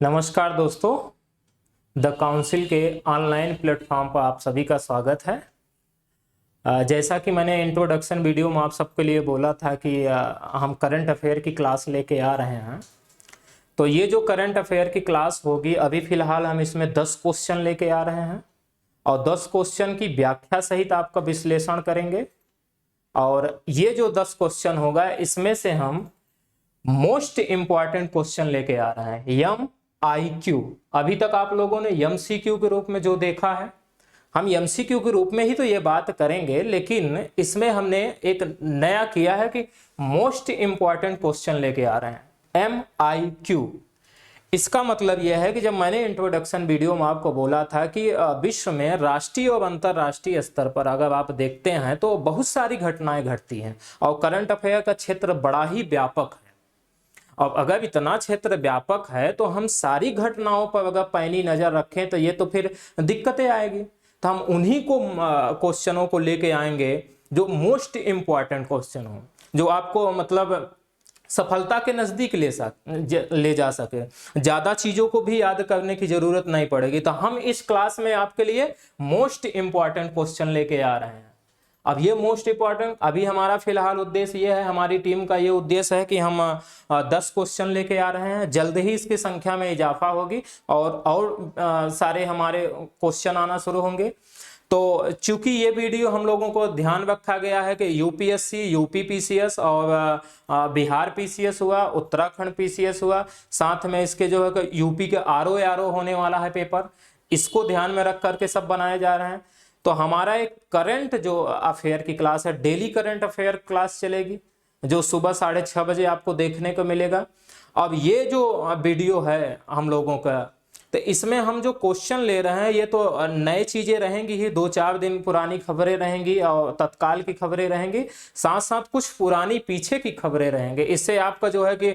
नमस्कार दोस्तों, the council के ऑनलाइन प्लेटफॉर्म पर आप सभी का स्वागत है। जैसा कि मैंने इंट्रोडक्शन वीडियो में आप सबके लिए बोला था कि हम करंट अफेयर की क्लास लेके आ रहे हैं। तो ये जो करंट अफेयर की क्लास होगी, अभी फ़िलहाल हम इसमें 10 क्वेश्चन लेके आ रहे हैं और 10 क्वेश्चन की व्याख्या सहित आपका विश्लेषण करेंगे। और ये जो 10 क्वेश्चन होगा, इसमें से हम मोस्ट इंपॉर्टेंट क्वेश्चन लेके आ रहे हैं। MIQ, अभी तक आप लोगों ने MCQ के रूप में जो देखा है, हम MCQ के रूप में ही तो ये बात करेंगे, लेकिन इसमें हमने एक नया किया है कि मोस्ट इंपॉर्टेंट क्वेश्चन लेके आ रहे हैं, MIQ। इसका मतलब यह है कि जब मैंने इंट्रोडक्शन वीडियो में आपको बोला था कि विश्व में राष्ट्रीय और अंतर्राष्ट्रीय स्तर पर अगर आप देखते हैं तो बहुत सारी घटनाएं घटती हैं और करंट अफेयर का क्षेत्र बड़ा ही व्यापक है। अब अगर इतना क्षेत्र व्यापक है तो हम सारी घटनाओं पर अगर पैनी नजर रखें तो ये तो फिर दिक्कतें आएगी। तो हम उन्हीं को क्वेश्चनों को लेके आएंगे जो मोस्ट इंपॉर्टेंट क्वेश्चन हो, जो आपको मतलब सफलता के नजदीक ले जा सके, ज्यादा चीजों को भी याद करने की जरूरत नहीं पड़ेगी। तो हम इस क्लास में आपके लिए मोस्ट इंपॉर्टेंट क्वेश्चन लेके आ रहे हैं। अब ये मोस्ट इंपॉर्टेंट, अभी हमारा फिलहाल उद्देश्य ये है, हमारी टीम का ये उद्देश्य है कि हम 10 क्वेश्चन लेके आ रहे हैं। जल्द ही इसकी संख्या में इजाफा होगी और सारे हमारे क्वेश्चन आना शुरू होंगे। तो चूंकि ये वीडियो हम लोगों को ध्यान रखा गया है कि UPSC, UP PCS और बिहार PCS हुआ, उत्तराखंड PCS हुआ, साथ में इसके जो है यूपी के RO होने वाला है पेपर, इसको ध्यान में रख करके सब बनाए जा रहे हैं। तो हमारा एक करंट जो अफेयर की क्लास है, डेली करंट अफेयर क्लास चलेगी, जो सुबह 6:30 बजे आपको देखने को मिलेगा। अब ये जो वीडियो है हम लोगों का, तो इसमें हम जो क्वेश्चन ले रहे हैं ये तो नए चीजें रहेंगी ही, 2-4 दिन पुरानी खबरें रहेंगी और तत्काल की खबरें रहेंगी, साथ साथ कुछ पुरानी पीछे की खबरें रहेंगे। इससे आपका जो है कि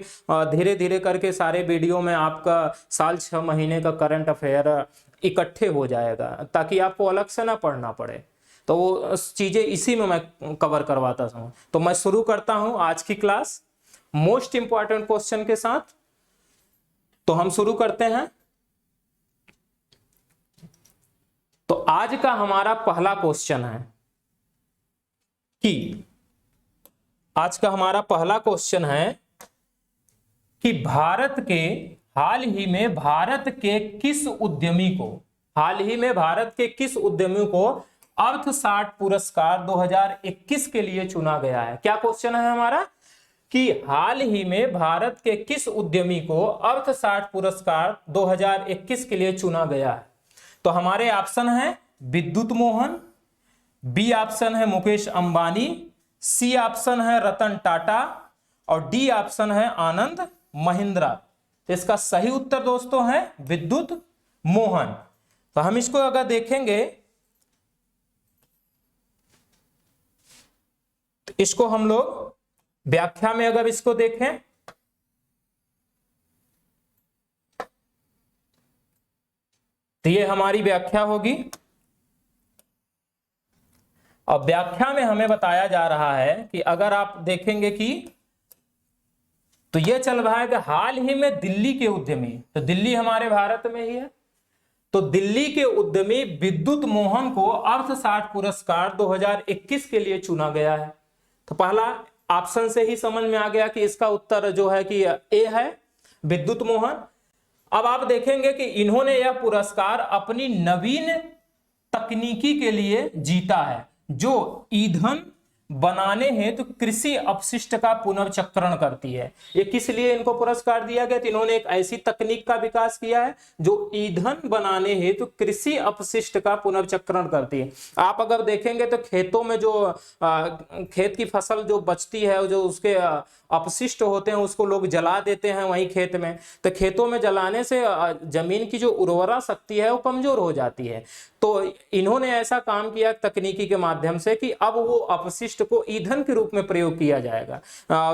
धीरे धीरे करके सारे वीडियो में आपका साल 6 महीने का करंट अफेयर इकट्ठे हो जाएगा, ताकि आपको अलग से ना पढ़ना पड़े। तो वो चीजें इसी में मैं कवर करवाता हूँ। तो मैं शुरू करता हूँ आज की क्लास मोस्ट इंपॉर्टेंट क्वेश्चन के साथ। तो हम शुरू करते हैं। तो आज का हमारा पहला क्वेश्चन है कि आज का हमारा पहला क्वेश्चन है कि हाल ही में भारत के किस उद्यमी को अर्थशास्त्र पुरस्कार 2021 के लिए चुना गया है। क्या क्वेश्चन है हमारा कि हाल ही में भारत के किस उद्यमी को अर्थशास्त्र पुरस्कार 2021 के लिए चुना गया है। तो हमारे ऑप्शन है विद्युत मोहन, बी ऑप्शन है मुकेश अंबानी, सी ऑप्शन है रतन टाटा और डी ऑप्शन है आनंद महिंद्रा। तो इसका सही उत्तर दोस्तों है विद्युत मोहन। तो हम इसको अगर देखेंगे तो इसको हम लोग व्याख्या में अगर इसको देखें तो ये हमारी व्याख्या होगी। और व्याख्या में हमें बताया जा रहा है कि अगर आप देखेंगे कि तो ये चल रहा है कि हाल ही में दिल्ली के उद्यमी, तो दिल्ली हमारे भारत में ही है, तो दिल्ली के उद्यमी विद्युत मोहन को अर्थशास्त्र पुरस्कार 2021 के लिए चुना गया है। तो पहला ऑप्शन से ही समझ में आ गया कि इसका उत्तर जो है कि ए है, विद्युत मोहन। अब आप देखेंगे कि इन्होंने यह पुरस्कार अपनी नवीन तकनीकी के लिए जीता है, जो ईंधन बनाने हेतु कृषि अपशिष्ट का पुनर्चक्रण करती है। ये किस लिए इनको पुरस्कार दिया गया? तो इन्होंने एक ऐसी तकनीक का विकास किया है जो ईंधन बनाने हेतु कृषि अपशिष्ट का पुनर्चक्रण करती है। आप अगर देखेंगे तो खेतों में जो खेत की फसल जो बचती है, जो उसके अपशिष्ट होते हैं, उसको लोग जला देते हैं वहीं खेत में। तो खेतों में जलाने से जमीन की जो उर्वरा शक्ति है वो कमजोर हो जाती है। तो इन्होंने ऐसा काम किया तकनीकी के माध्यम से कि अब वो अपशिष्ट को ईंधन के रूप में प्रयोग किया जाएगा,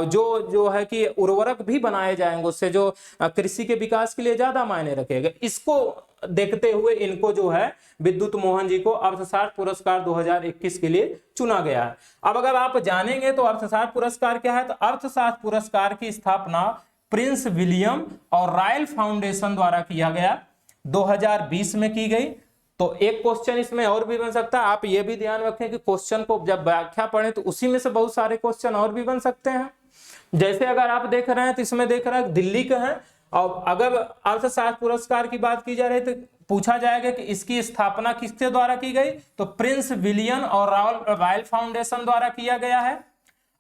जो है कि उर्वरक भी बनाए जाएंगे, उससे जो कृषि के विकास के लिए ज्यादा मायने रखेगा। इसको देखते हुए इनको जो है विद्युत मोहन जी को अर्थशास्त्र पुरस्कार 2021 के लिए चुना गया है। अब अगर आप जानेंगे तो अर्थशास्त्र पुरस्कार क्या है, तो अर्थशास्त्र पुरस्कार की स्थापना प्रिंस विलियम और रॉयल फाउंडेशन द्वारा किया गया, 2020 में की गई। तो एक क्वेश्चन इसमें और भी बन सकता है। आप ये भी ध्यान रखें कि क्वेश्चन को जब व्याख्या पढ़ें तो उसी में से बहुत सारे क्वेश्चन और भी बन सकते हैं। जैसे अगर आप देख रहे हैं तो इसमें देख रहे हैं दिल्ली का है, और अगर अर्थशास्त्र पुरस्कार की बात की जा रही है तो पूछा जाएगा कि इसकी स्थापना किसके द्वारा की गई, तो प्रिंस विलियम और रॉयल फाउंडेशन द्वारा किया गया है।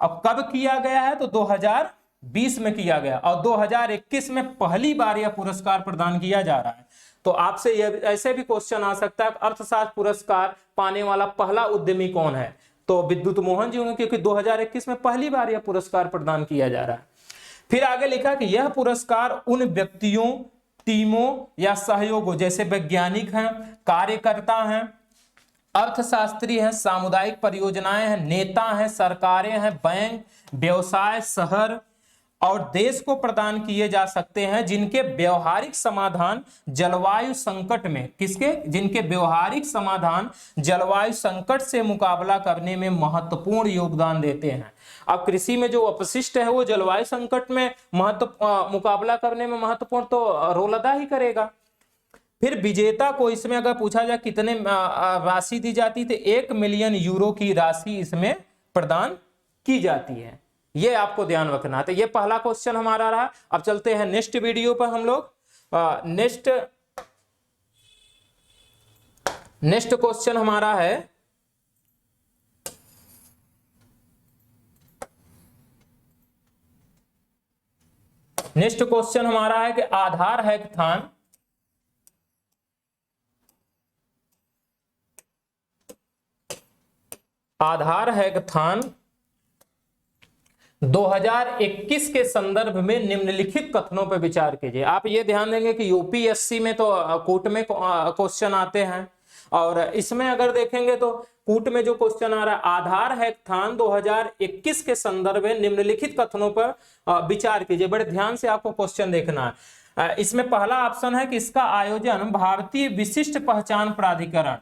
अब कब किया गया है, तो 2020 में किया गया, और 2021 में पहली बार यह पुरस्कार प्रदान किया जा रहा है। तो आपसे यह ऐसे भी क्वेश्चन आ सकता है, अर्थशास्त्र पुरस्कार पाने वाला पहला उद्यमी कौन है, तो विद्युत मोहन जी होंगे, क्योंकि 2021 में पहली बार यह पुरस्कार प्रदान किया जा रहा है। फिर आगे लिखा कि यह पुरस्कार उन व्यक्तियों, टीमों या सहयोगों, जैसे वैज्ञानिक हैं, कार्यकर्ता हैं, अर्थशास्त्री हैं, सामुदायिक परियोजनाएं हैं, नेता हैं, सरकारें हैं, बैंक, व्यवसाय, शहर और देश को प्रदान किए जा सकते हैं जिनके व्यवहारिक समाधान जलवायु संकट में, किसके, जिनके व्यवहारिक समाधान जलवायु संकट से मुकाबला करने में महत्वपूर्ण योगदान देते हैं। अब कृषि में जो अपशिष्ट है वो जलवायु संकट में मुकाबला करने में महत्वपूर्ण तो रोल अदा ही करेगा। फिर विजेता को इसमें अगर पूछा जाए कितने राशि दी जाती, तो 1 मिलियन यूरो की राशि इसमें प्रदान की जाती है। ये आपको ध्यान रखना है। तो ये पहला क्वेश्चन हमारा रहा। अब चलते हैं नेक्स्ट वीडियो पर हम लोग। नेक्स्ट क्वेश्चन हमारा है, नेक्स्ट क्वेश्चन हमारा है कि आधार हैकाथॉन आधार हैकाथॉन 2021 के संदर्भ में निम्नलिखित कथनों पर विचार कीजिए। आप ये ध्यान देंगे कि यूपीएससी में तो कूट में क्वेश्चन आते हैं, और इसमें अगर देखेंगे तो कूट में जो क्वेश्चन आ रहा है, आधार हैकाथॉन 2021 के संदर्भ में निम्नलिखित कथनों पर विचार कीजिए। बड़े ध्यान से आपको क्वेश्चन देखना है। इसमें पहला ऑप्शन है कि इसका आयोजन भारतीय विशिष्ट पहचान प्राधिकरण,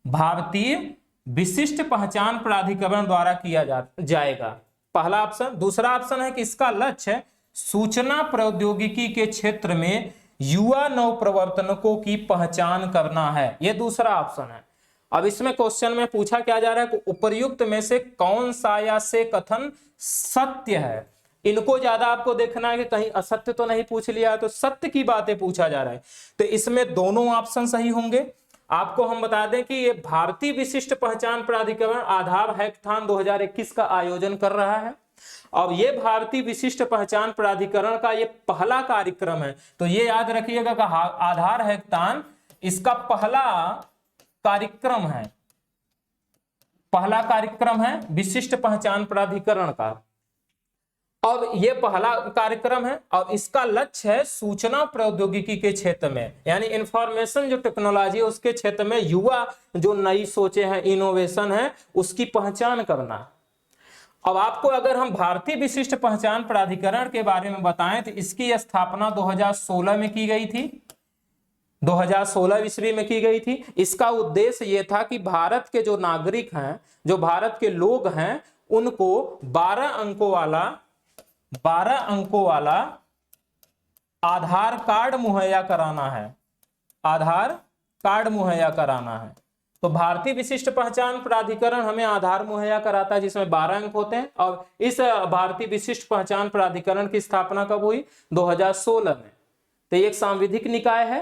भारतीय विशिष्ट पहचान प्राधिकरण द्वारा किया जाएगा, पहला ऑप्शन। दूसरा ऑप्शन है कि इसका लक्ष्य सूचना प्रौद्योगिकी के क्षेत्र में युवा नवप्रवर्तकों की पहचान करना है, यह दूसरा ऑप्शन है। अब इसमें क्वेश्चन में पूछा क्या जा रहा है कि उपर्युक्त में से कौन सा या से कथन सत्य है। इनको ज्यादा आपको देखना है कि कहीं असत्य तो नहीं पूछ लिया, तो सत्य की बातें पूछा जा रहा है। तो इसमें दोनों ऑप्शन सही होंगे। आपको हम बता दें कि ये भारतीय विशिष्ट पहचान प्राधिकरण आधार हैकाथॉन 2021 का आयोजन कर रहा है, और ये भारतीय विशिष्ट पहचान प्राधिकरण का ये पहला कार्यक्रम है। तो ये याद रखिएगा कि आधार हैकाथॉन इसका पहला कार्यक्रम है, पहला कार्यक्रम है विशिष्ट पहचान प्राधिकरण का। अब ये पहला कार्यक्रम है और इसका लक्ष्य है सूचना प्रौद्योगिकी के क्षेत्र में, यानी इंफॉर्मेशन जो टेक्नोलॉजी है उसके क्षेत्र में युवा जो नई सोचे हैं, इनोवेशन है, उसकी पहचान करना। अब आपको अगर हम भारतीय विशिष्ट पहचान प्राधिकरण के बारे में बताएं तो इसकी स्थापना 2016 में की गई थी, 2016 ईस्वी में की गई थी। इसका उद्देश्य यह था कि भारत के जो नागरिक हैं, जो भारत के लोग हैं, उनको 12 अंकों वाला आधार कार्ड मुहैया कराना है, आधार कार्ड मुहैया कराना है। तो भारतीय विशिष्ट पहचान प्राधिकरण हमें आधार मुहैया कराता है जिसमें 12 अंक होते हैं, और इस भारतीय विशिष्ट पहचान प्राधिकरण की स्थापना कब हुई, 2016 में। तो ये एक सांविधिक निकाय है।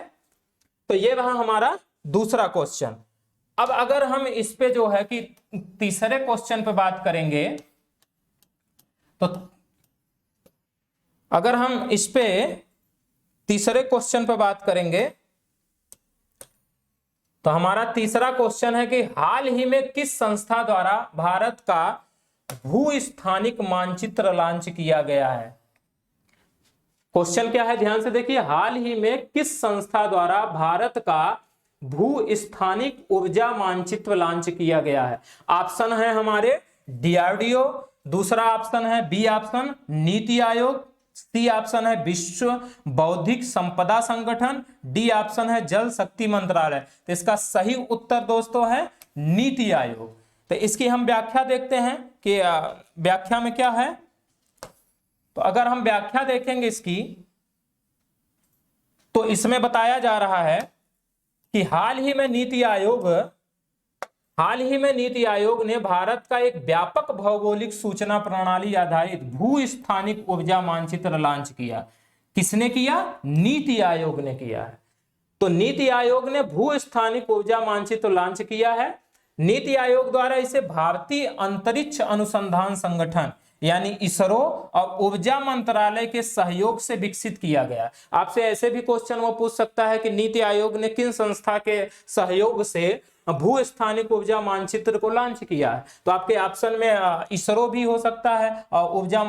तो ये रहा हमारा दूसरा क्वेश्चन। अब अगर हम इस पे जो है कि तीसरे क्वेश्चन पे बात करेंगे, तो अगर हम इस पे तीसरे क्वेश्चन पे बात करेंगे तो हमारा तीसरा क्वेश्चन है कि हाल ही में किस संस्था द्वारा भारत का भू-स्थानिक मानचित्र लॉन्च किया गया है। क्वेश्चन क्या है, ध्यान से देखिए। हाल ही में किस संस्था द्वारा भारत का भू-स्थानिक ऊर्जा मानचित्र लॉन्च किया गया है। ऑप्शन है हमारे डीआरडीओ, दूसरा ऑप्शन है B option NITI Aayog, C option है विश्व बौद्धिक संपदा संगठन, डी ऑप्शन है जल शक्ति मंत्रालय। तो इसका सही उत्तर दोस्तों है नीति आयोग। तो इसकी हम व्याख्या देखते हैं कि व्याख्या में क्या है। तो अगर हम व्याख्या देखेंगे इसकी, तो इसमें बताया जा रहा है कि हाल ही में नीति आयोग ने भारत का एक व्यापक भौगोलिक सूचना प्रणाली आधारित भू स्थानिक उपजा मानचित्र लॉन्च किया। किसने किया? नीति आयोग ने किया है। तो नीति आयोग ने भू स्थानिक उपजा मानचित्र लॉन्च किया है। नीति आयोग द्वारा इसे भारतीय अंतरिक्ष अनुसंधान संगठन यानी इसरो और ऊर्जा मंत्रालय के सहयोग से विकसित किया गया। आपसे ऐसे भी क्वेश्चन वो पूछ सकता है कि नीति आयोग ने किन संस्था के सहयोग से भू स्थानिक ऊर्जा मानचित्र को लॉन्च किया है? तो आपके ऑप्शन में इसरो भी हो सकता है और ऊर्जा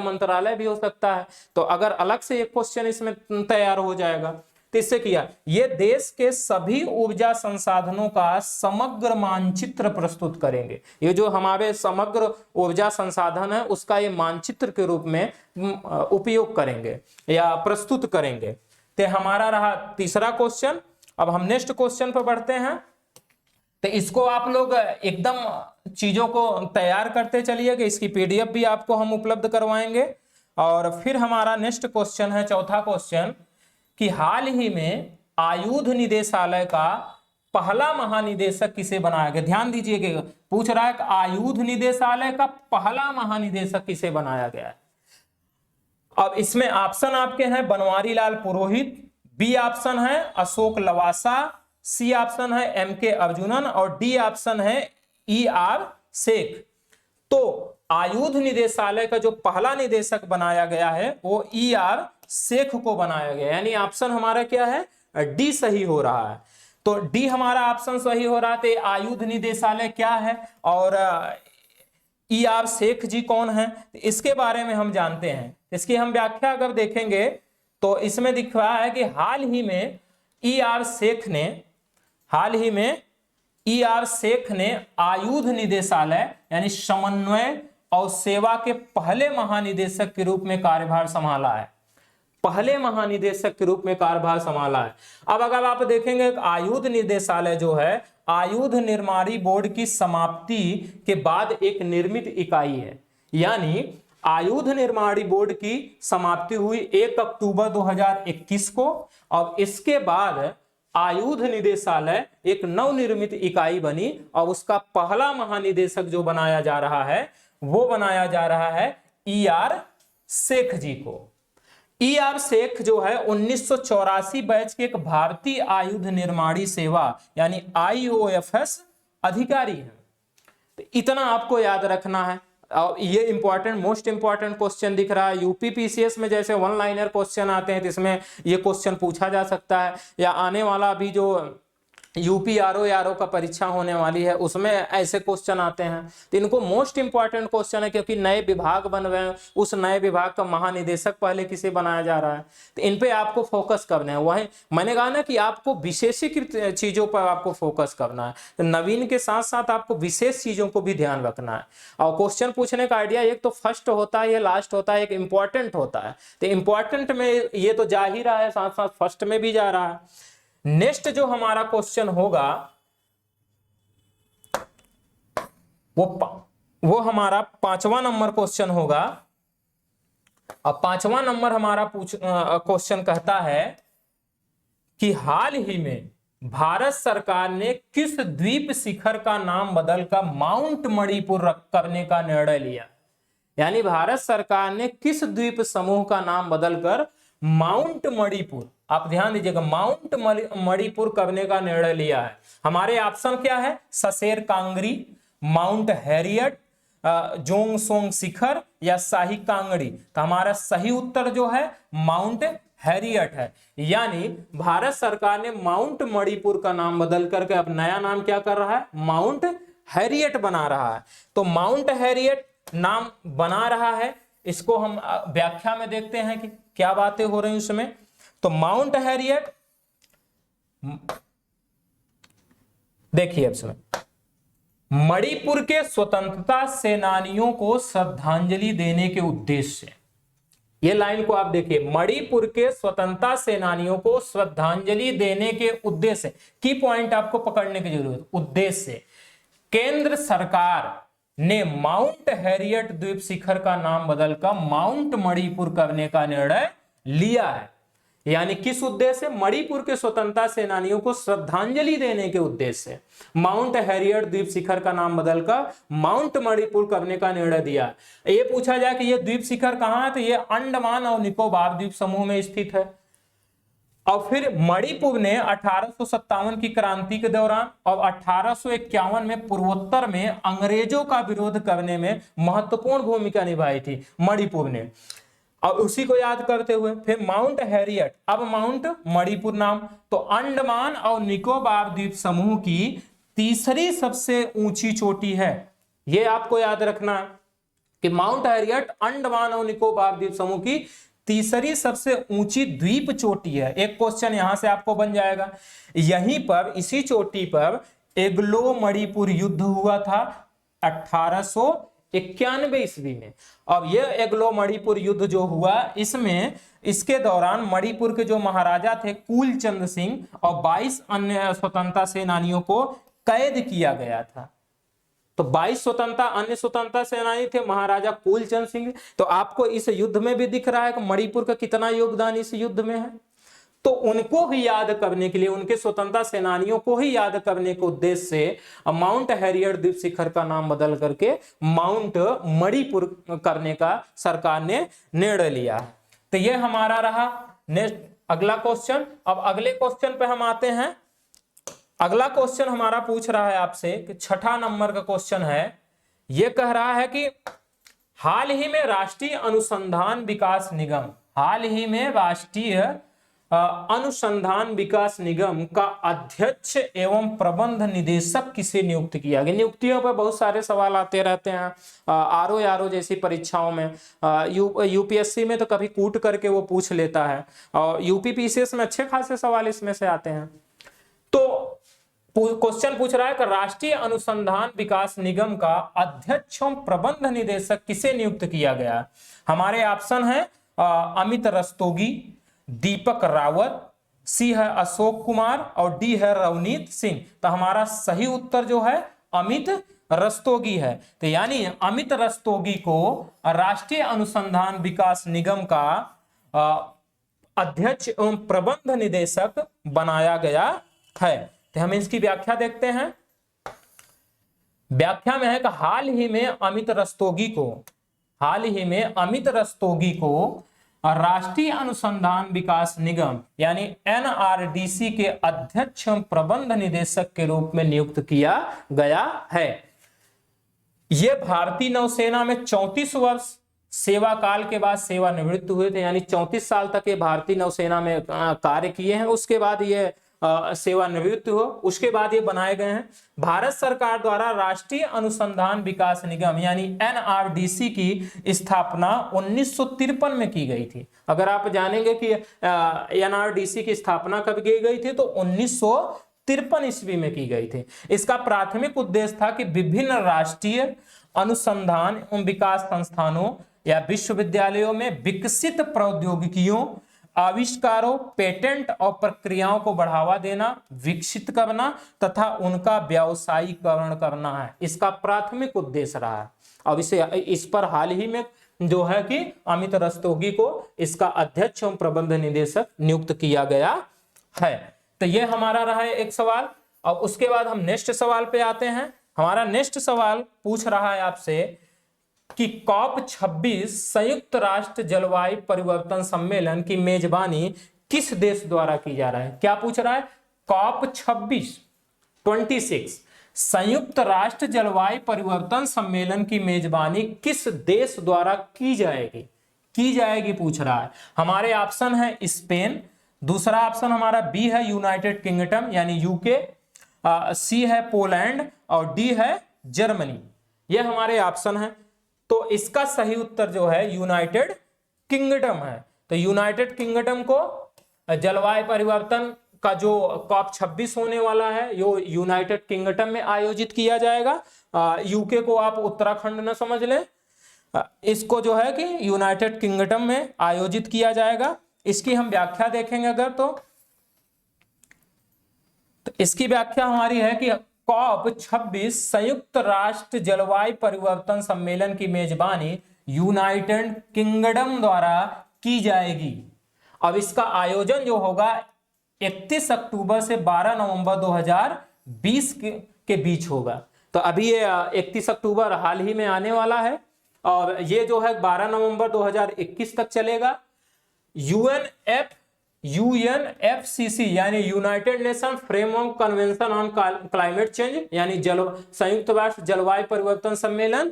मंत्रालय भी हो सकता है। तो अगर अलग से एक क्वेश्चन इसमें तैयार हो जाएगा। तो इससे किया, ये देश के सभी ऊर्जा संसाधनों का समग्र मानचित्र प्रस्तुत करेंगे। ये जो हमारे समग्र ऊर्जा संसाधन है उसका ये मानचित्र के रूप में उपयोग करेंगे या प्रस्तुत करेंगे। तो हमारा रहा तीसरा क्वेश्चन। अब हम नेक्स्ट क्वेश्चन पर बढ़ते हैं। तो इसको आप लोग एकदम चीजों को तैयार करते चलिए कि इसकी पीडीएफ भी आपको हम उपलब्ध करवाएंगे। और फिर हमारा नेक्स्ट क्वेश्चन है, चौथा क्वेश्चन, कि हाल ही में आयुध निदेशालय का पहला महानिदेशक किसे बनाया गया? ध्यान दीजिएगा, पूछ रहा है कि आयुध निदेशालय का पहला महानिदेशक किसे बनाया गया है। अब इसमें ऑप्शन आपके हैं बनवारी लाल पुरोहित, बी ऑप्शन है अशोक लवासा, सी ऑप्शन है एम.के. अर्जुनन और डी ऑप्शन है ई.आर. शेख। तो आयुध निदेशालय का जो पहला निदेशक बनाया गया है वो ई.आर. शेख को बनाया गया, यानी ऑप्शन हमारा क्या है? डी सही हो रहा है। तो डी हमारा ऑप्शन सही हो रहा है। आयुध निदेशालय क्या है और ई.आर. शेख जी कौन है, इसके बारे में हम जानते हैं। इसकी हम व्याख्या अगर देखेंगे तो इसमें दिख रहा है कि हाल ही में ई.आर. शेख ने आयुध निदेशालय यानी समन्वय और सेवा के पहले महानिदेशक के रूप में कार्यभार संभाला है। पहले महानिदेशक के रूप में कार्यभार संभाला है। अब अगर आप देखेंगे आयुध निदेशालय जो है आयुध निर्माणी बोर्ड की समाप्ति के बाद एक निर्मित इकाई है, यानी आयुध निर्माणी बोर्ड की समाप्ति हुई 1 अक्टूबर 2021 को और इसके बाद आयुध निदेशालय एक नवनिर्मित इकाई बनी और उसका पहला महानिदेशक जो बनाया जा रहा है वो बनाया जा रहा है ई.आर. शेख जी को। ई.आर. शेख जो है 1984 बैच के एक भारतीय आयुध निर्माणी सेवा यानी IOFS अधिकारी है। तो इतना आपको याद रखना है। और ये इंपॉर्टेंट मोस्ट इंपॉर्टेंट क्वेश्चन दिख रहा है। यूपी पीसीएस में जैसे वन लाइनर क्वेश्चन आते हैं तो इसमें ये क्वेश्चन पूछा जा सकता है, या आने वाला अभी जो यूपी आरओ का परीक्षा होने वाली है उसमें ऐसे क्वेश्चन आते हैं। तो इनको मोस्ट इंपॉर्टेंट क्वेश्चन है, क्योंकि नए विभाग बन रहे हैं, उस नए विभाग का महानिदेशक पहले किसे बनाया जा रहा है, तो इन पे आपको फोकस करना है। वही मैंने कहा ना कि आपको विशेषीकृत चीजों पर आपको फोकस करना है। तो नवीन के साथ साथ आपको विशेष चीजों को भी ध्यान रखना है। और क्वेश्चन पूछने का आइडिया एक तो फर्स्ट होता है, ये लास्ट होता है, एक इंपॉर्टेंट होता है। तो इंपॉर्टेंट में ये तो जा ही रहा है, साथ साथ फर्स्ट में भी जा रहा है। नेक्स्ट जो हमारा क्वेश्चन होगा वो हमारा 5वां नंबर क्वेश्चन होगा। अब 5वां नंबर हमारा क्वेश्चन कहता है कि हाल ही में भारत सरकार ने किस द्वीप शिखर का नाम बदलकर माउंट मणिपुर करने का निर्णय लिया? यानी भारत सरकार ने किस द्वीप समूह का नाम बदलकर माउंट मणिपुर, आप ध्यान दीजिएगा, माउंट मणिपुर करने का निर्णय लिया है। हमारे ऑप्शन क्या है? ससेर कांगरी, माउंट हैरियट, जोंगसोंग शिखर या शाही कांगड़ी। तो हमारा सही उत्तर जो है माउंट हैरियट है। यानी भारत सरकार ने माउंट मणिपुर का नाम बदल करके अब नया नाम क्या कर रहा है? माउंट हैरियट बना रहा है। तो माउंट हैरियट नाम बना रहा है, इसको हम व्याख्या में देखते हैं कि क्या बातें हो रही हैं उसमें। तो माउंट हैरियट, देखिए इसमें मणिपुर के स्वतंत्रता सेनानियों को श्रद्धांजलि देने के उद्देश्य से, ये लाइन को आप देखिए, मणिपुर के स्वतंत्रता सेनानियों को श्रद्धांजलि देने के उद्देश्य, की पॉइंट आपको पकड़ने की जरूरत, उद्देश्य से केंद्र सरकार ने माउंट हैरियट द्वीप शिखर का नाम बदलकर माउंट मणिपुर करने का निर्णय लिया है। यानी किस उद्देश्य से? मणिपुर के स्वतंत्रता सेनानियों को श्रद्धांजलि देने के उद्देश्य से माउंट हैरियट द्वीप शिखर का नाम बदलकर माउंट मणिपुर करने का निर्णय दिया। ये पूछा जाए कि ये द्वीप शिखर कहां है, तो ये अंडमान और निकोबार द्वीप समूह में स्थित है। और फिर मणिपुर ने 1857 की क्रांति के दौरान और 1851 में पूर्वोत्तर में अंग्रेजों का विरोध करने में महत्वपूर्ण भूमिका निभाई थी मणिपुर ने। और उसी को याद करते हुए फिर माउंट हैरियट, अब माउंट मणिपुर नाम, तो अंडमान और निकोबार द्वीप समूह की तीसरी सबसे ऊंची चोटी है। यह आपको याद रखना कि माउंट हैरियट अंडमान और निकोबार द्वीप समूह की तीसरी सबसे ऊंची द्वीप चोटी है। एक क्वेश्चन यहां से आपको बन जाएगा। यहीं पर इसी चोटी पर एग्लो मणिपुर युद्ध हुआ था 1891 ईस्वी में। अब यह एग्लो मणिपुर युद्ध जो हुआ, इसमें इसके दौरान मणिपुर के जो महाराजा थे कुलचंद सिंह और 22 अन्य स्वतंत्रता सेनानियों को कैद किया गया था। तो 22 स्वतंत्रता अन्य स्वतंत्रता सेनानी थे, महाराजा कुलचंद सिंह। तो आपको इस युद्ध में भी दिख रहा है कि मणिपुर का कितना योगदान इस युद्ध में है। तो उनको ही याद करने के लिए, उनके स्वतंत्रता सेनानियों को ही याद करने के उद्देश्य से माउंट हैरियट द्वीप शिखर का नाम बदल करके माउंट मणिपुर करने का सरकार ने निर्णय लिया। तो ये हमारा रहा नेक्स्ट अगला क्वेश्चन। अब अगले क्वेश्चन पे हम आते हैं। अगला क्वेश्चन हमारा पूछ रहा है आपसे कि 6ठा नंबर का क्वेश्चन है। यह कह रहा है कि हाल ही में राष्ट्रीय अनुसंधान विकास निगम, हाल ही में राष्ट्रीय अनुसंधान विकास निगम का अध्यक्ष एवं प्रबंध निदेशक किसे नियुक्त किया गया? नियुक्तियों पर बहुत सारे सवाल आते रहते हैं आरओ जैसी परीक्षाओं में। यूपीएससी में तो कभी कूट करके वो पूछ लेता है, और यूपीपीसीएस में अच्छे खासे सवाल इसमें से आते हैं। तो क्वेश्चन पूछ रहा है कि राष्ट्रीय अनुसंधान विकास निगम का अध्यक्ष एवं प्रबंध निदेशक किसे नियुक्त किया गया? हमारे ऑप्शन है अमित रस्तोगी, दीपक रावत, सी है अशोक कुमार और डी है रवनीत सिंह। तो हमारा सही उत्तर जो है अमित रस्तोगी है। तो यानी अमित रस्तोगी को राष्ट्रीय अनुसंधान विकास निगम का अध्यक्ष एवं प्रबंध निदेशक बनाया गया है। तो हम इसकी व्याख्या देखते हैं। व्याख्या में है कि हाल ही में अमित रस्तोगी को राष्ट्रीय अनुसंधान विकास निगम यानी एनआरडीसी के अध्यक्ष प्रबंध निदेशक के रूप में नियुक्त किया गया है। यह भारतीय नौसेना में 34 वर्ष सेवा काल के बाद सेवानिवृत्त हुए थे, यानी 34 साल तक ये भारतीय नौसेना में कार्य किए हैं। उसके बाद ये सेवानिवृत्त हो, उसके बाद ये बनाए गए हैं। भारत सरकार द्वारा राष्ट्रीय अनुसंधान विकास निगम यानी एनआरडीसी की स्थापना 1953 में की गई थी। अगर आप जानेंगे कि एनआरडीसी की स्थापना कब की गई थी, तो 1953 ईस्वी में की गई थी। इसका प्राथमिक उद्देश्य था कि विभिन्न राष्ट्रीय अनुसंधान एवं विकास संस्थानों या विश्वविद्यालयों में विकसित प्रौद्योगिकियों, आविष्कारों, पेटेंट और प्रक्रियाओं को बढ़ावा देना, विकसित करना तथा उनका व्यावसायीकरण करना है। इसका प्राथमिक उद्देश्य रहा है। अब इस पर हाल ही में जो है कि अमित रस्तोगी को इसका अध्यक्ष एवं प्रबंध निदेशक नियुक्त किया गया है। तो ये हमारा रहा है एक सवाल। अब उसके बाद हम नेक्स्ट सवाल पे आते हैं। हमारा नेक्स्ट सवाल पूछ रहा है आपसे कि COP26 संयुक्त राष्ट्र जलवायु परिवर्तन सम्मेलन की मेजबानी किस देश द्वारा की जा रहा है? क्या पूछ रहा है? COP26 संयुक्त राष्ट्र जलवायु परिवर्तन सम्मेलन की मेजबानी किस देश द्वारा की जाएगी पूछ रहा है। हमारे ऑप्शन है स्पेन, दूसरा ऑप्शन हमारा बी है यूनाइटेड किंगडम यानी यूके, सी है पोलैंड और डी है जर्मनी। ये हमारे ऑप्शन है। तो इसका सही उत्तर जो है यूनाइटेड किंगडम है। तो यूनाइटेड किंगडम को जलवायु परिवर्तन का जो COP26 होने वाला है यो यूनाइटेड किंगडम में आयोजित किया जाएगा। यूके को आप उत्तराखंड न समझ लें, इसको जो है कि यूनाइटेड किंगडम में आयोजित किया जाएगा। इसकी हम व्याख्या देखेंगे अगर तो इसकी व्याख्या हमारी है कि कॉप 26 संयुक्त राष्ट्र जलवायु परिवर्तन सम्मेलन की मेजबानी यूनाइटेड किंगडम द्वारा की जाएगी। अब इसका आयोजन जो होगा 31 अक्टूबर से 12 नवंबर 2020 के बीच होगा। तो अभी ये 31 अक्टूबर हाल ही में आने वाला है और ये जो है 12 नवंबर 2021 तक चलेगा। यूएनएफसीसी यानी United nation framework convention on climate change यानी संयुक्त राष्ट्र जलवायु परिवर्तन सम्मेलन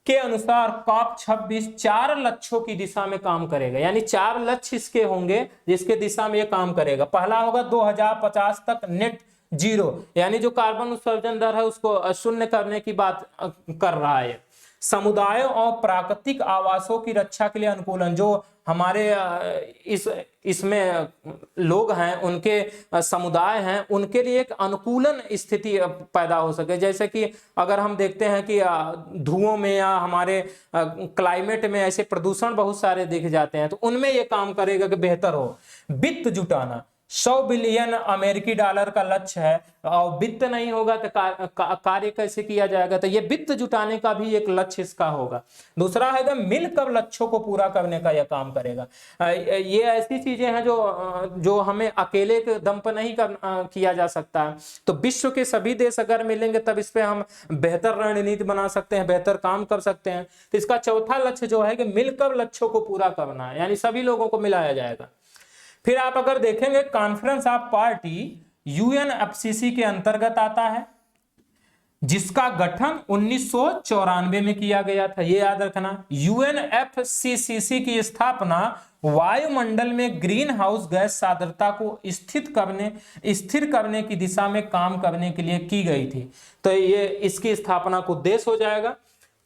के अनुसार कॉप 26 4 लक्ष्यों की दिशा में काम करेगा, यानी 4 लक्ष्य इसके होंगे जिसके दिशा में ये काम करेगा। पहला होगा 2050 तक नेट जीरो, यानी जो कार्बन उत्सर्जन दर है उसको शून्य करने की बात कर रहा है। समुदायों और प्राकृतिक आवासों की रक्षा के लिए अनुकूलन, जो हमारे इसमें लोग हैं, उनके समुदाय हैं, उनके लिए एक अनुकूलन स्थिति पैदा हो सके। जैसे कि अगर हम देखते हैं कि धुओं में या हमारे क्लाइमेट में ऐसे प्रदूषण बहुत सारे दिख जाते हैं, तो उनमें ये काम करेगा कि बेहतर हो। वित्त जुटाना, 100 बिलियन अमेरिकी डॉलर का लक्ष्य है और वित्त नहीं होगा तो कार्य कैसे किया जाएगा, तो ये वित्त जुटाने का भी एक लक्ष्य इसका होगा। दूसरा है मिलकर लक्ष्यों को पूरा करने का यह काम करेगा। ये ऐसी चीजें हैं जो हमें अकेले के दम पर नहीं किया जा सकता है। तो विश्व के सभी देश अगर मिलेंगे तब इस पे हम बेहतर रणनीति बना सकते हैं, बेहतर काम कर सकते हैं। तो इसका चौथा लक्ष्य जो है कि मिलकर लक्ष्यों को पूरा करना है, यानी सभी लोगों को मिलाया जाएगा। फिर आप अगर देखेंगे कॉन्फ्रेंस ऑफ पार्टी यूएनएफसीसी के अंतर्गत आता है, जिसका गठन 1994 में किया गया था, ये याद रखना। यूएनएफसीसी की स्थापना वायुमंडल में ग्रीन हाउस गैस सांद्रता को स्थिर करने की दिशा में काम करने के लिए की गई थी। तो ये इसकी स्थापना का उद्देश्य हो जाएगा।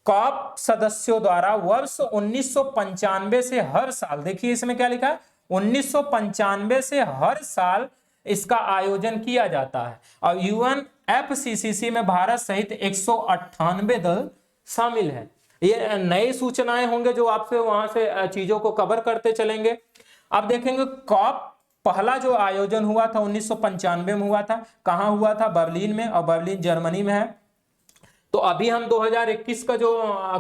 कॉप सदस्यों द्वारा वर्ष 1995 से हर साल, देखिए इसमें क्या लिखा है, 1995 से हर साल इसका आयोजन किया जाता है और यूएनएफसीसी में भारत सहित 198 दल शामिल है। ये नई सूचनाएं होंगे जो आपसे वहां से चीजों को कवर करते चलेंगे। अब देखेंगे कॉप पहला जो आयोजन हुआ था 1995 में हुआ था, कहां हुआ था, बर्लिन में, और बर्लिन जर्मनी में है। तो अभी हम 2021 का जो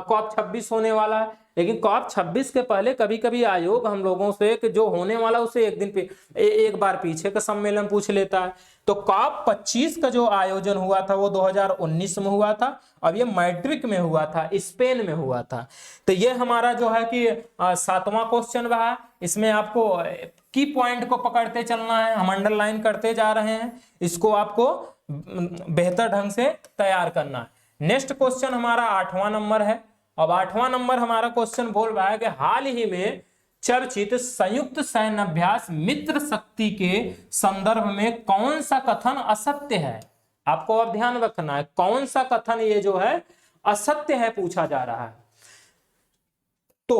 कॉप 26 होने वाला है, लेकिन कॉप 26 के पहले कभी कभी आयोग हम लोगों से कि जो होने वाला उसे एक बार पीछे का सम्मेलन पूछ लेता है। तो कॉप 25 का जो आयोजन हुआ था वो 2019 में हुआ था और ये मैड्रिड में हुआ था, स्पेन में हुआ था। तो ये हमारा जो है कि 7वां क्वेश्चन रहा। इसमें आपको की पॉइंट को पकड़ते चलना है, हम अंडरलाइन करते जा रहे हैं, इसको आपको बेहतर ढंग से तैयार करना है। नेक्स्ट क्वेश्चन हमारा 8वां नंबर है। अब 8वां नंबर हमारा क्वेश्चन बोल रहा है कि हाल ही में चर्चित संयुक्त सैन्य अभ्यास मित्र शक्ति के संदर्भ में कौन सा कथन असत्य है। आपको अब ध्यान रखना है, कौन सा कथन ये जो है असत्य है पूछा जा रहा है। तो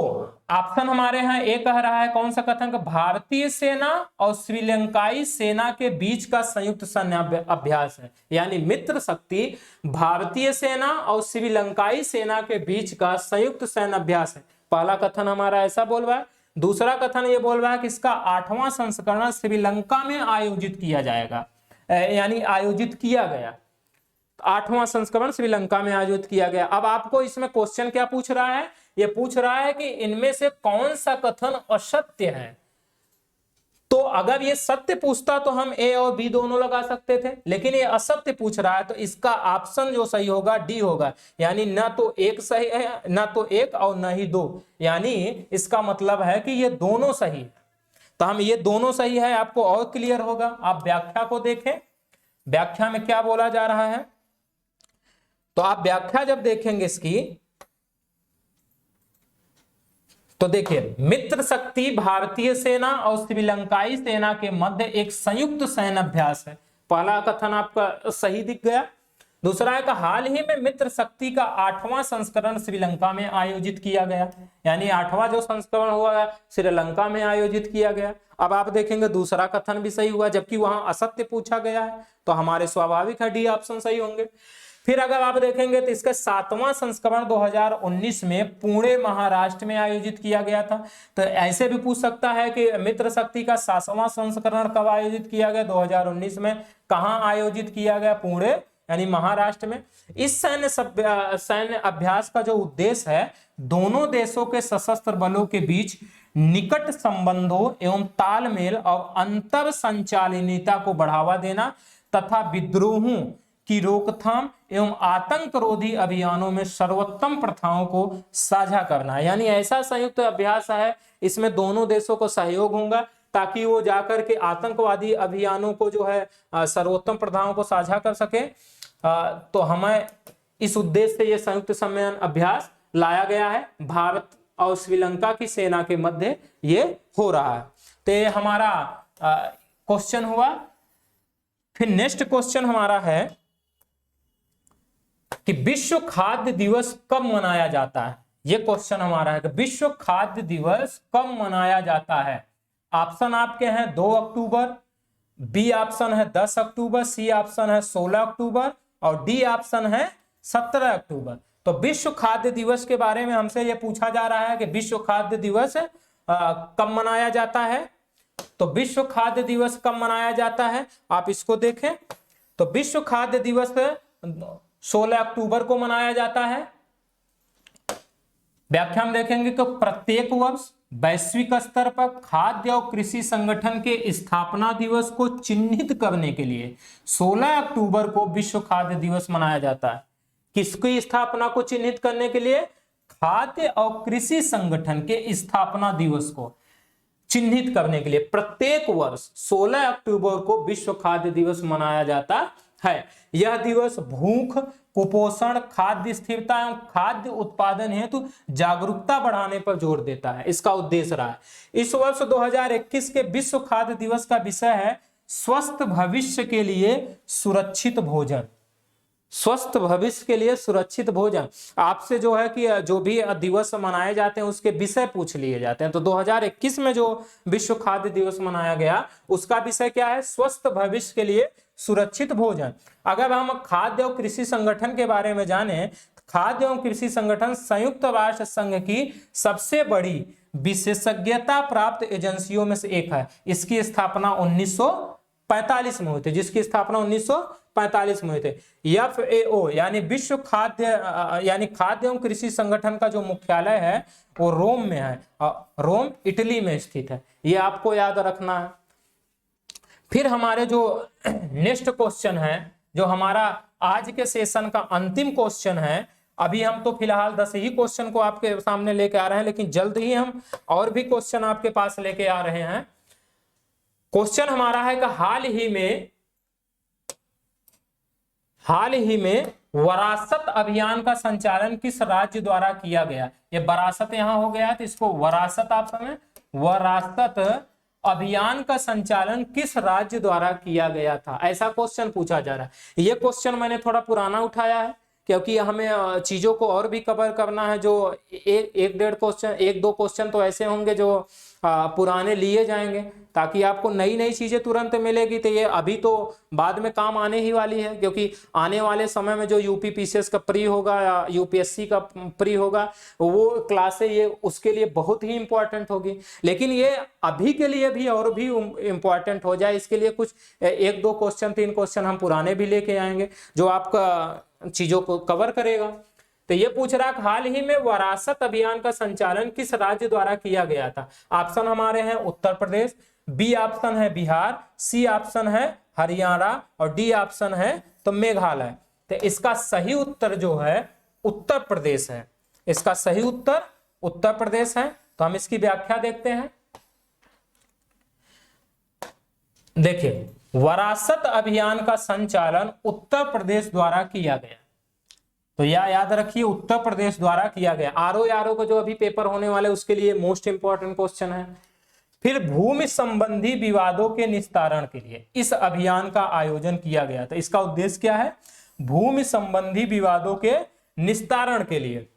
ऑप्शन हमारे यहाँ ए कह रहा है कौन सा कथन, का भारतीय सेना और श्रीलंकाई सेना के बीच का संयुक्त सैन्य अभ्यास है, यानी मित्र शक्ति भारतीय सेना और श्रीलंकाई सेना के बीच का संयुक्त सैन्य अभ्यास है। पहला कथन हमारा ऐसा बोल रहा है। दूसरा कथन ये बोल रहा है कि इसका 8वां संस्करण श्रीलंका में आयोजित किया जाएगा, यानी आयोजित किया गया। 8वां संस्करण श्रीलंका में आयोजित किया गया। अब आपको इसमें क्वेश्चन क्या पूछ रहा है, ये पूछ रहा है कि इनमें से कौन सा कथन असत्य है। तो अगर ये सत्य पूछता तो हम ए और बी दोनों लगा सकते थे, लेकिन ये असत्य पूछ रहा है तो इसका ऑप्शन जो सही होगा डी होगा, यानी न तो एक सही है, न तो एक और न ही दो, यानी इसका मतलब है कि ये दोनों सही है। तो हम ये दोनों सही है आपको और क्लियर होगा। आप व्याख्या को देखें, व्याख्या में क्या बोला जा रहा है। तो आप व्याख्या जब देखेंगे इसकी तो देखिए, मित्र शक्ति भारतीय सेना और श्रीलंकाई सेना के मध्य एक संयुक्त सैन्य अभ्यास है। पहला कथन आपका सही दिख गया। दूसरा है कि हाल ही में मित्र शक्ति का 8वां संस्करण श्रीलंका में आयोजित किया गया, यानी 8वां जो संस्करण हुआ श्रीलंका में आयोजित किया गया। अब आप देखेंगे दूसरा कथन भी सही हुआ, जबकि वहां असत्य पूछा गया है, तो हमारे स्वाभाविक है डी ऑप्शन सही होंगे। फिर अगर आप देखेंगे तो इसका 7वां संस्करण 2019 में पुणे महाराष्ट्र में आयोजित किया गया था। तो ऐसे भी पूछ सकता है कि मित्र शक्ति का 7वां संस्करण कब आयोजित किया गया, 2019 में। कहां आयोजित किया गया, पुणे यानी महाराष्ट्र में। इस सैन्य अभ्यास का जो उद्देश्य है, दोनों देशों के सशस्त्र बलों के बीच निकट संबंधों एवं तालमेल और अंतर संचालनीयता को बढ़ावा देना तथा विद्रोहों की रोकथाम एवं आतंकरोधी अभियानों में सर्वोत्तम प्रथाओं को साझा करना। यानी ऐसा संयुक्त अभ्यास है, इसमें दोनों देशों को सहयोग होगा ताकि वो जाकर के आतंकवादी अभियानों को जो है सर्वोत्तम प्रथाओं को साझा कर सके। तो हमें इस उद्देश्य से ये संयुक्त सम्मेलन अभ्यास लाया गया है। भारत और श्रीलंका की सेना के मध्य ये हो रहा है। तो ये हमारा क्वेश्चन हुआ। फिर नेक्स्ट क्वेश्चन हमारा है कि विश्व खाद्य दिवस कब मनाया जाता है। ये क्वेश्चन हमारा है कि विश्व खाद्य दिवस कब मनाया जाता है। ऑप्शन आपके हैं 2 अक्टूबर, बी ऑप्शन है 10 अक्टूबर, सी ऑप्शन है 16 अक्टूबर और डी ऑप्शन है 17 अक्टूबर। तो विश्व खाद्य दिवस के बारे में हमसे यह पूछा जा रहा है कि विश्व खाद्य दिवस कब मनाया जाता है। तो विश्व खाद्य दिवस कब मनाया जाता है, आप इसको देखें। तो विश्व खाद्य दिवस 16 अक्टूबर को मनाया जाता है। व्याख्या में देखेंगे तो प्रत्येक वर्ष वैश्विक स्तर पर खाद्य और कृषि संगठन के स्थापना दिवस को चिन्हित करने के लिए 16 अक्टूबर को विश्व खाद्य दिवस मनाया जाता है। किसकी स्थापना को चिन्हित करने के लिए? खाद्य और कृषि संगठन के स्थापना दिवस को चिन्हित करने के लिए प्रत्येक वर्ष 16 अक्टूबर को विश्व खाद्य दिवस मनाया जाता है। यह दिवस भूख, कुपोषण, खाद्य स्थिरता एवं खाद्य उत्पादन हेतु जागरूकता बढ़ाने पर जोर देता है। इसका उद्देश्य रहा है। इस वर्ष 2021 के विश्व खाद्य दिवस का विषय है स्वस्थ भविष्य के लिए सुरक्षित भोजन। स्वस्थ भविष्य के लिए सुरक्षित भोजन। आपसे जो है कि जो भी दिवस मनाए जाते हैं उसके विषय पूछ लिए जाते हैं। तो 2021 में जो विश्व खाद्य दिवस मनाया गया उसका विषय क्या है? स्वस्थ भविष्य के लिए सुरक्षित भोजन। अगर हम खाद्य और कृषि संगठन के बारे में जाने, खाद्य एवं कृषि संगठन संयुक्त राष्ट्र संघ की सबसे बड़ी विशेषज्ञता प्राप्त एजेंसियों में से एक है। इसकी स्थापना 1945 में हुई थी, जिसकी स्थापना 1945 में हुई थी। FAO यानी विश्व खाद्य यानी खाद्य एवं कृषि संगठन का जो मुख्यालय है वो रोम में है, रोम इटली में स्थित है। ये आपको याद रखना है। फिर हमारे जो नेक्स्ट क्वेश्चन है, जो हमारा आज के सेशन का अंतिम क्वेश्चन है, अभी हम तो फिलहाल 10 ही क्वेश्चन को आपके सामने लेके आ रहे हैं, लेकिन जल्द ही हम और भी क्वेश्चन आपके पास लेके आ रहे हैं। क्वेश्चन हमारा है कि हाल ही में वरासत अभियान का संचालन किस राज्य द्वारा किया गया। ये वरासत यहां हो गया, तो इसको वरासत आप समझ, वरासत अभियान का संचालन किस राज्य द्वारा किया गया था, ऐसा क्वेश्चन पूछा जा रहा है। ये क्वेश्चन मैंने थोड़ा पुराना उठाया है क्योंकि हमें चीजों को और भी कवर करना है। जो एक दो क्वेश्चन तो ऐसे होंगे जो पुराने लिए जाएंगे ताकि आपको नई नई चीजें तुरंत मिलेगी। तो ये अभी तो बाद में काम आने ही वाली है, क्योंकि आने वाले समय में जो यूपी पीसीएस का प्री होगा या यूपीएससी का प्री होगा वो क्लासें ये उसके लिए बहुत ही इंपॉर्टेंट होगी। लेकिन ये अभी के लिए भी और भी इंपॉर्टेंट हो जाए, इसके लिए कुछ 1 2 क्वेश्चन 3 क्वेश्चन हम पुराने भी लेके आएंगे जो आपका चीजों को कवर करेगा। तो ये पूछ रहा है हाल ही में वरासत अभियान का संचालन किस राज्य द्वारा किया गया था। ऑप्शन हमारे हैं उत्तर प्रदेश, बी ऑप्शन है बिहार, सी ऑप्शन है हरियाणा और डी ऑप्शन है तो मेघालय। तो इसका सही उत्तर जो है उत्तर प्रदेश है। इसका सही उत्तर उत्तर प्रदेश है। तो हम इसकी व्याख्या देखते हैं। देखिए, वरासत अभियान का संचालन उत्तर प्रदेश द्वारा किया गया। तो याद रखिए उत्तर प्रदेश द्वारा किया गया। आरओ को जो अभी पेपर होने वाले उसके लिए मोस्ट इंपॉर्टेंट क्वेश्चन है। फिर भूमि संबंधी विवादों के निस्तारण के लिए इस अभियान का आयोजन किया गया था। इसका उद्देश्य क्या है? भूमि संबंधी विवादों के निस्तारण के लिए।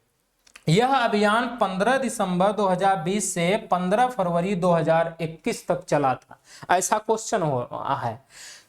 यह अभियान 15 दिसंबर 2020 से 15 फरवरी 2021 तक चला था। ऐसा क्वेश्चन है।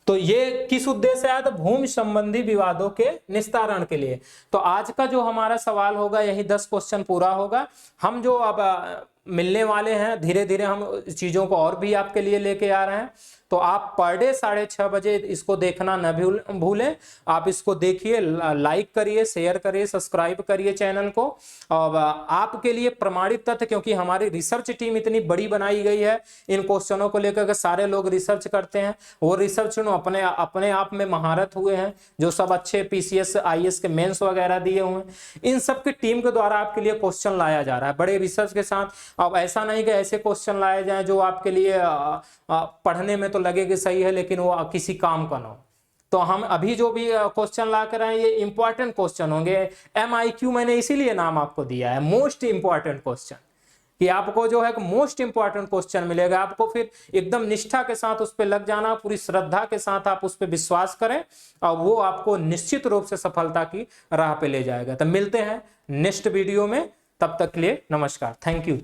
तो ये किस उद्देश्य से आया था? भूमि संबंधी विवादों के निस्तारण के लिए। तो आज का जो हमारा सवाल होगा यही 10 क्वेश्चन पूरा होगा। हम जो अब मिलने वाले हैं। धीरे धीरे हम चीज़ों को और भी आपके लिए लेके आ रहे हैं। तो आप पर डे 6:30 बजे इसको देखना न भूलें। आप इसको देखिए, लाइक करिए, शेयर करिए, सब्सक्राइब करिए चैनल को। और आपके लिए प्रमाणित तथ्य, क्योंकि हमारी रिसर्च टीम इतनी बड़ी बनाई गई है इन क्वेश्चनों को लेकर के, सारे लोग रिसर्च करते हैं, वो रिसर्च अपने आप में महारत हुए हैं, जो सब अच्छे PCS IAS के मेंस वगैरह दिए हुए हैं, इन सब की टीम के द्वारा आपके लिए क्वेश्चन लाया जा रहा है बड़े रिसर्च के साथ। अब ऐसा नहीं कि ऐसे क्वेश्चन लाए जाएं जो आपके लिए पढ़ने में तो लगे कि सही है लेकिन वो किसी काम का ना हो। तो हम अभी जो भी क्वेश्चन ला कर आए ये इंपॉर्टेंट क्वेश्चन होंगे। MIQ मैंने इसीलिए नाम आपको दिया है, मोस्ट इंपॉर्टेंट क्वेश्चन, कि आपको जो है मोस्ट इंपॉर्टेंट क्वेश्चन मिलेगा। आपको फिर एकदम निष्ठा के साथ उस पर लग जाना, पूरी श्रद्धा के साथ आप उस पर विश्वास करें और वो आपको निश्चित रूप से सफलता की राह पे ले जाएगा। तो मिलते हैं नेक्स्ट वीडियो में, तब तक के लिए नमस्कार, थैंक यू।